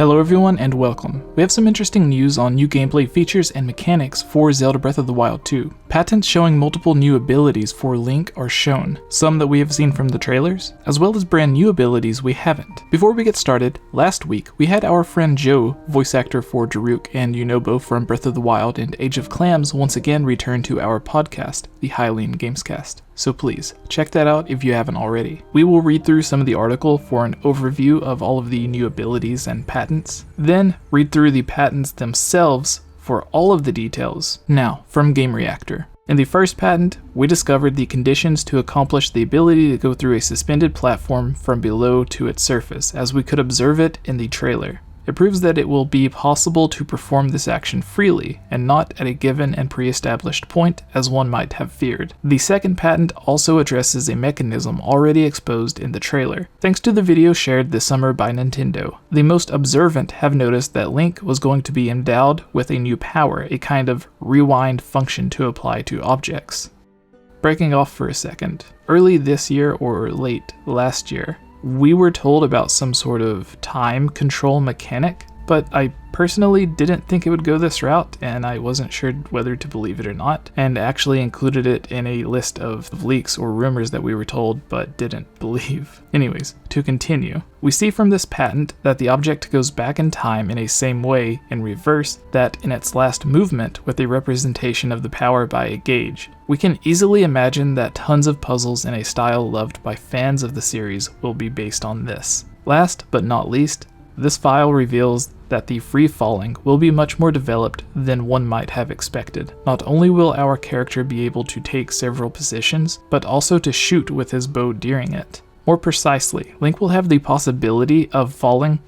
Hello everyone and welcome. We have some interesting news on new gameplay features and mechanics for Zelda Breath of the Wild 2. Patents showing multiple new abilities for Link are shown, some that we have seen from the trailers, as well as brand new abilities we haven't. Before we get started, last week we had our friend Joe, voice actor for Daruk and Yunobo from Breath of the Wild and Age of Clams, once again return to our podcast, the Hylian Gamescast. So please, check that out if you haven't already. We will read through some of the article for an overview of all of the new abilities and patents, then read through the patents themselves for all of the details. Now, from Game Reactor. In the first patent, we discovered the conditions to accomplish the ability to go through a suspended platform from below to its surface, as we could observe it in the trailer. It proves that it will be possible to perform this action freely, and not at a given and pre-established point as one might have feared. The second patent also addresses a mechanism already exposed in the trailer, thanks to the video shared this summer by Nintendo. The most observant have noticed that Link was going to be endowed with a new power, a kind of rewind function to apply to objects. Breaking off for a second, early this year or late last year, we were told about some sort of time control mechanic, but I personally didn't think it would go this route, and I wasn't sure whether to believe it or not, and actually included it in a list of leaks or rumors that we were told but didn't believe. Anyways, to continue, we see from this patent that the object goes back in time in a same way in reverse that in its last movement with a representation of the power by a gauge. We can easily imagine that tons of puzzles in a style loved by fans of the series will be based on this. Last but not least, this file reveals that the free falling will be much more developed than one might have expected. Not only will our character be able to take several positions, but also to shoot with his bow during it. More precisely, Link will have the possibility of falling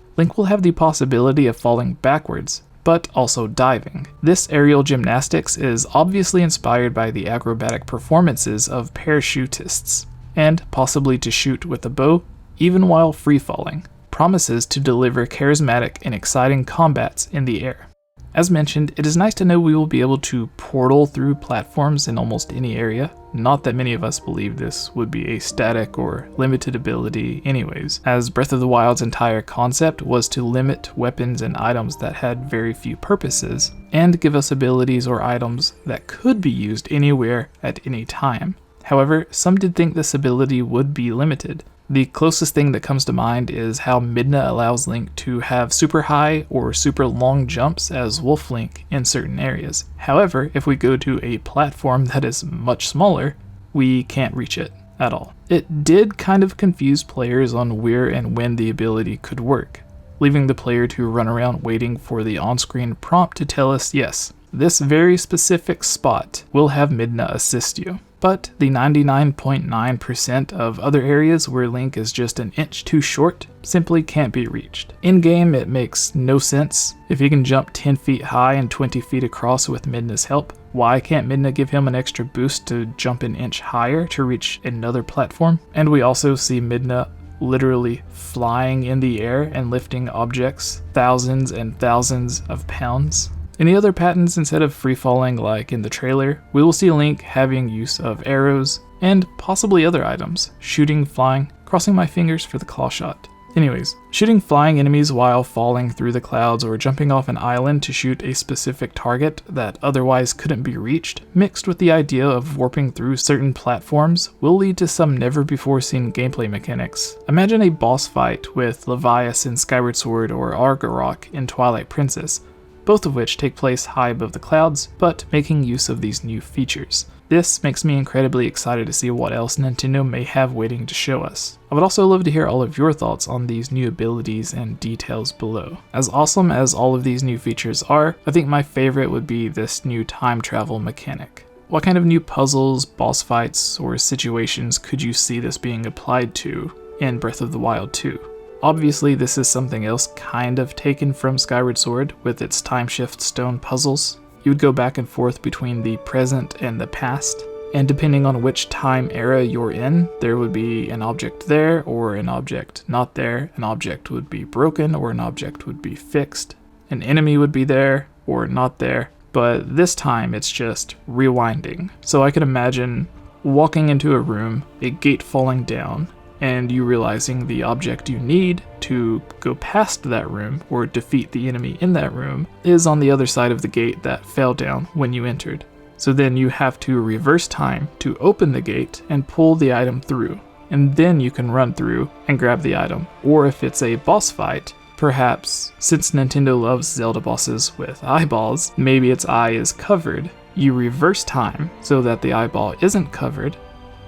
backwards, but also diving. This aerial gymnastics is obviously inspired by the acrobatic performances of parachutists, and possibly to shoot with a bow, even while free falling, promises to deliver charismatic and exciting combats in the air. As mentioned, it is nice to know we will be able to portal through platforms in almost any area. Not that many of us believe this would be a static or limited ability anyways, as Breath of the Wild's entire concept was to limit weapons and items that had very few purposes, and give us abilities or items that could be used anywhere at any time. However, some did think this ability would be limited. The closest thing that comes to mind is how Midna allows Link to have super high or super long jumps as Wolf Link in certain areas. However, if we go to a platform that is much smaller, we can't reach it at all. It did kind of confuse players on where and when the ability could work, leaving the player to run around waiting for the on-screen prompt to tell us, yes, this very specific spot will have Midna assist you. But the 99.9% of other areas where Link is just an inch too short simply can't be reached. In-game, it makes no sense. If he can jump 10 feet high and 20 feet across with Midna's help, why can't Midna give him an extra boost to jump an inch higher to reach another platform? And we also see Midna literally flying in the air and lifting objects thousands and thousands of pounds. In the other patents, instead of free falling like in the trailer, we will see Link having use of arrows and possibly other items, shooting, flying, crossing my fingers for the claw shot. Anyways, shooting flying enemies while falling through the clouds or jumping off an island to shoot a specific target that otherwise couldn't be reached, mixed with the idea of warping through certain platforms, will lead to some never before seen gameplay mechanics. Imagine a boss fight with Levias in Skyward Sword or Argarok in Twilight Princess, both of which take place high above the clouds, but making use of these new features. This makes me incredibly excited to see what else Nintendo may have waiting to show us. I would also love to hear all of your thoughts on these new abilities and details below. As awesome as all of these new features are, I think my favorite would be this new time travel mechanic. What kind of new puzzles, boss fights, or situations could you see this being applied to in Breath of the Wild 2? Obviously, this is something else kind of taken from Skyward Sword with its time shift stone puzzles. You would go back and forth between the present and the past, and depending on which time era you're in, there would be an object there or an object not there. An object would be broken or an object would be fixed. An enemy would be there or not there, but this time it's just rewinding. So I could imagine walking into a room, a gate falling down, and you realizing the object you need to go past that room or defeat the enemy in that room is on the other side of the gate that fell down when you entered. So then you have to reverse time to open the gate and pull the item through, and then you can run through and grab the item. Or if it's a boss fight, perhaps since Nintendo loves Zelda bosses with eyeballs, maybe its eye is covered. You reverse time so that the eyeball isn't covered,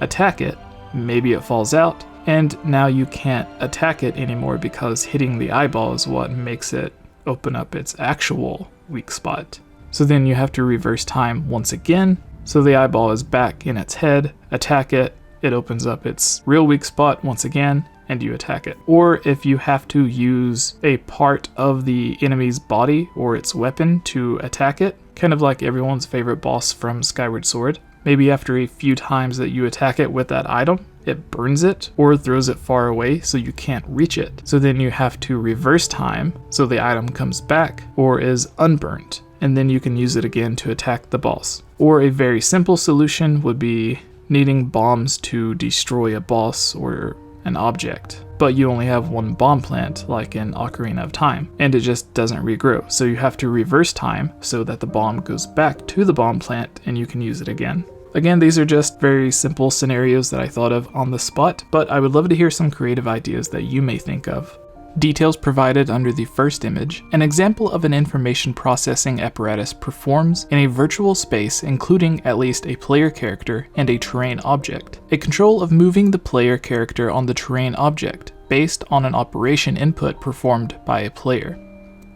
attack it, maybe it falls out, and now you can't attack it anymore because hitting the eyeball is what makes it open up its actual weak spot. So then you have to reverse time once again, so the eyeball is back in its head, attack it, it opens up its real weak spot once again, and you attack it. Or if you have to use a part of the enemy's body or its weapon to attack it, kind of like everyone's favorite boss from Skyward Sword, maybe after a few times that you attack it with that item, it burns it or throws it far away so you can't reach it. So then you have to reverse time so the item comes back or is unburnt, and then you can use it again to attack the boss. Or a very simple solution would be needing bombs to destroy a boss or an object, but you only have one bomb plant like in Ocarina of Time, and it just doesn't regrow, so you have to reverse time so that the bomb goes back to the bomb plant and you can use it again. Again, these are just very simple scenarios that I thought of on the spot, but I would love to hear some creative ideas that you may think of. Details provided under the first image. An example of an information processing apparatus performs in a virtual space including at least a player character and a terrain object. A control of moving the player character on the terrain object based on an operation input performed by a player.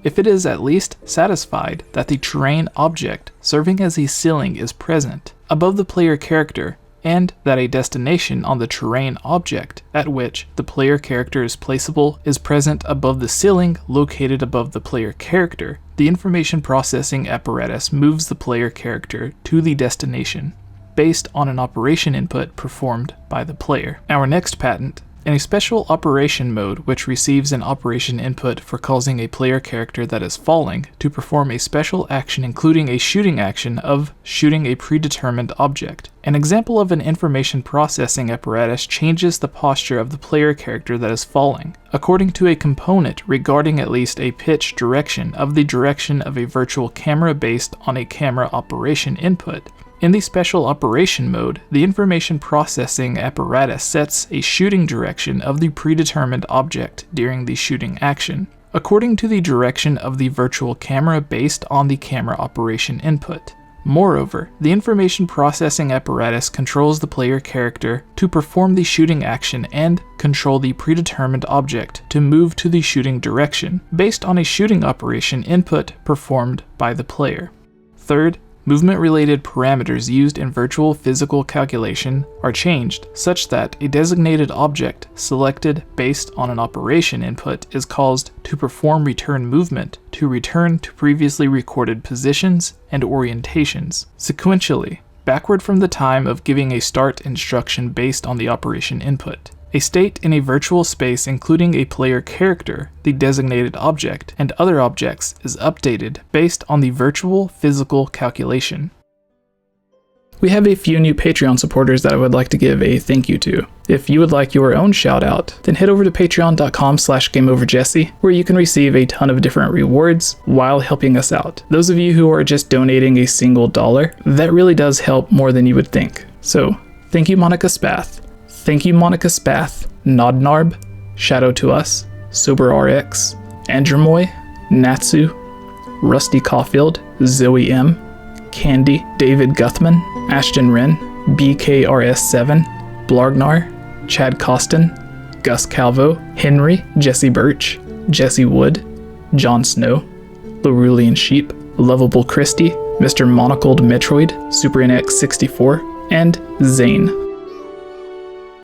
If it is at least satisfied that the terrain object serving as a ceiling is present above the player character, and that a destination on the terrain object at which the player character is placeable is present above the ceiling located above the player character, the information processing apparatus moves the player character to the destination based on an operation input performed by the player. Our next patent. In a special operation mode which receives an operation input for causing a player character that is falling to perform a special action including a shooting action of shooting a predetermined object. An example of an information processing apparatus changes the posture of the player character that is falling, according to a component regarding at least a pitch direction of the direction of a virtual camera based on a camera operation input. In the special operation mode, the information processing apparatus sets a shooting direction of the predetermined object during the shooting action, according to the direction of the virtual camera based on the camera operation input. Moreover, the information processing apparatus controls the player character to perform the shooting action and control the predetermined object to move to the shooting direction, based on a shooting operation input performed by the player. Third, movement-related parameters used in virtual physical calculation are changed such that a designated object selected based on an operation input is caused to perform return movement to return to previously recorded positions and orientations, sequentially, backward from the time of giving a start instruction based on the operation input. A state in a virtual space including a player character, the designated object, and other objects is updated based on the virtual physical calculation. We have a few new Patreon supporters that I would like to give a thank you to. If you would like your own shout out, then head over to patreon.com/GameOverJessie, where you can receive a ton of different rewards while helping us out. Those of you who are just donating a single $1, that really does help more than you would think. So, thank you Monica Spath. Thank you Monica Spath, NORNARB, Shadow to Us, SOBERX, 𝗟𝗏𝗄, NATSU, Rusty Caulfield, Zoey M, Candy, David Guthman, Ashton Wren, BKRS7, Blargnar, Chad Costin, Gus Calvo, Henry, Jesse Birch, Jesse Wood, Jon Snow, Larulian Sheep, Lovable Christie, Mr. Monocled Metroid, Super NX64, and ZAIN.